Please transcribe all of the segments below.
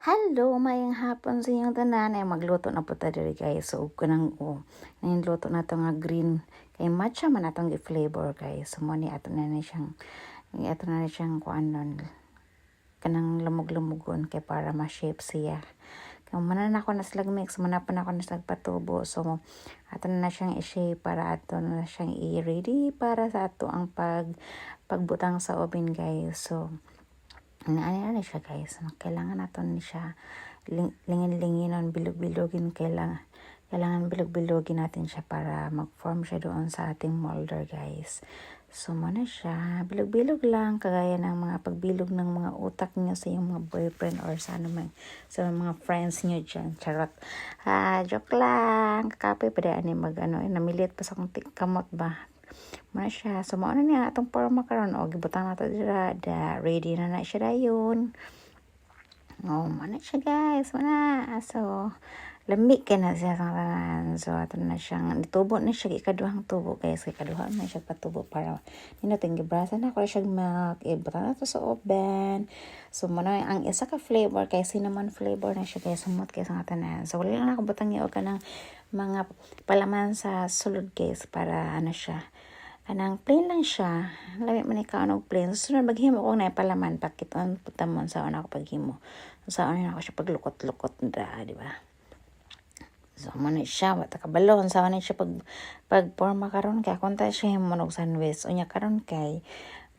Hello, mayang hapon sa inyong tanan ay magluto na po ta diri guys. So kanang luto na to nga green kay matcha man atong gi-flavor guys. So mo ni ato na siyang kuan nun kanang lumog-lumugon kay para ma-shape siya. Kung manan ako na slag mix, manapan ako na slag patubo. So ato na siyang i-shape para ato na siyang i-ready para sa ato ang pagbutang sa oven guys. So ano siya guys, kailangan natin siya lingin-linginon, bilog-bilogin, kailangan bilog-bilogin natin siya para mag-form siya doon sa ating molder guys. So muna siya, bilog-bilog lang, kagaya ng mga pagbilog ng mga utak niyo sa iyong mga boyfriend or sa mga friends niyo dyan, charot. Joke lang, kakape pa daan namilit pa sa kong kamot ba. Muna siya. So, mauna niya atong forma karon o gibutang nato dira. Ready na siya dayon. Muna siya guys. Muna. So, lamig ka na siya sa tanan. So, ato na siyang tubo na siya. Ikaduhang tubo guys. Ikaduhang na siya patubo para ninating gibrasan na ko siya milk. Ibutang nato sa oven. So, muna ang isa ka flavor kay cinnamon flavor na siya guys. Sumot kayo sa tanan. So, wala lang ako butang niyo ka ng mga palaman sa sulod guys para siya. Anang plain lang siya. Lamig man ikaw anog plain. Sunod maghimo ko na palaman pakiton putamon sa una ko paghimo. Sa una ako siya paglukot-lukot di ba? So muna siya wata kabalon sa una siya pagporma karon kay akong ta siya himo sandwich. Unya karon kay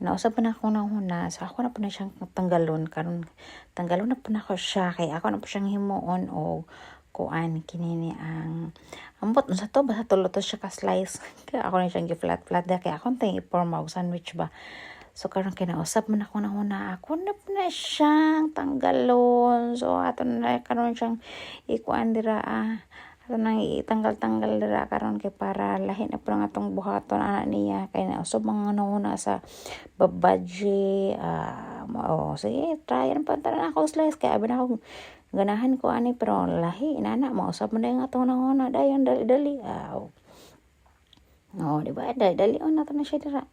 nausap pa na ako ng huna. So ako na po na siyang tanggalon na po na ako siya kay ako na po siyang himuon o kuan kinini ang ambot sa to basta tulo to siya ka slice kaya ako na siyang gi-flat kaya ako tayong i-forma og sandwich ba. So karon kinausap man ako na huna ako na po na siyang tanggalon. So ato na karon siyang ikuan dira ato nang itanggal dira karon kay para lahi na po ang atong buhaton niya kay nausap mga nahuna sa babaji sige try pa tanan ako slice kay abi na ako ganahan ko pero lahi inana mausap mo na yung atong nanguna dayon dali di ba dali na to na siya dira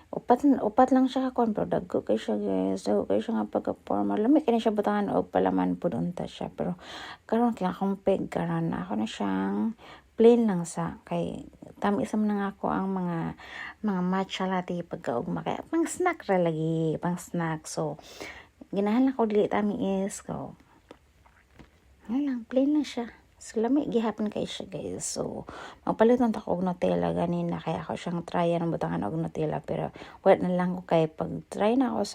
upat lang siya kakon pero dagko kay siya guys nga pagka-forma lamig kay siya butangan og palaman pud unta siya pero karon kay akong peg karon ako na siyang plain lang sa kay tamis man nga ako ang mga matcha latte pagkaugma kay pang snack ra lagi so ginahan lang ko dili tamis ko plain lang siya. So, lamig gihapon kay siya guys. So, magpalitan ta ko og Nutella ganina kaya ako siyang tryan ng butangan og Nutella pero wait na lang ko kay pag try na ako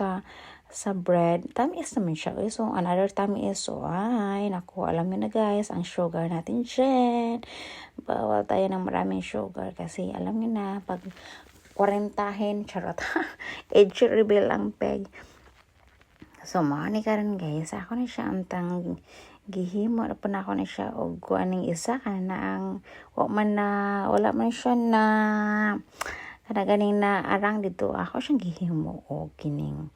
sa bread, tamis naman siya. So, another tamis. So, naku, alam niyo na guys, ang sugar natin dyan. Bawal tayo ng maraming sugar kasi alam niyo na, pag 40 charot, age reveal ang peg. So, mani karon guys, ako na siya antang gihimo na po na ako na siya o kuaning isa wala man siya na ganing na arang dito ako siyang gihimo o kining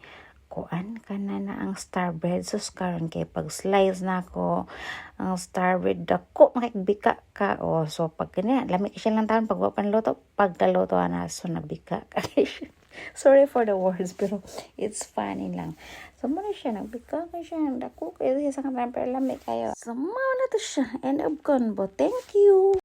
kuan na ang star bread sus karon kay pag slice na ako ang star bread dako makigbika ka so pag kanya lamig siya lang taon pagkaluto na so nabika sorry for the words pero it's funny lang. So muna siya nagbika ka siya dako kay sa kanang pero lamig kayo. So muna to siya end of convo. Thank you.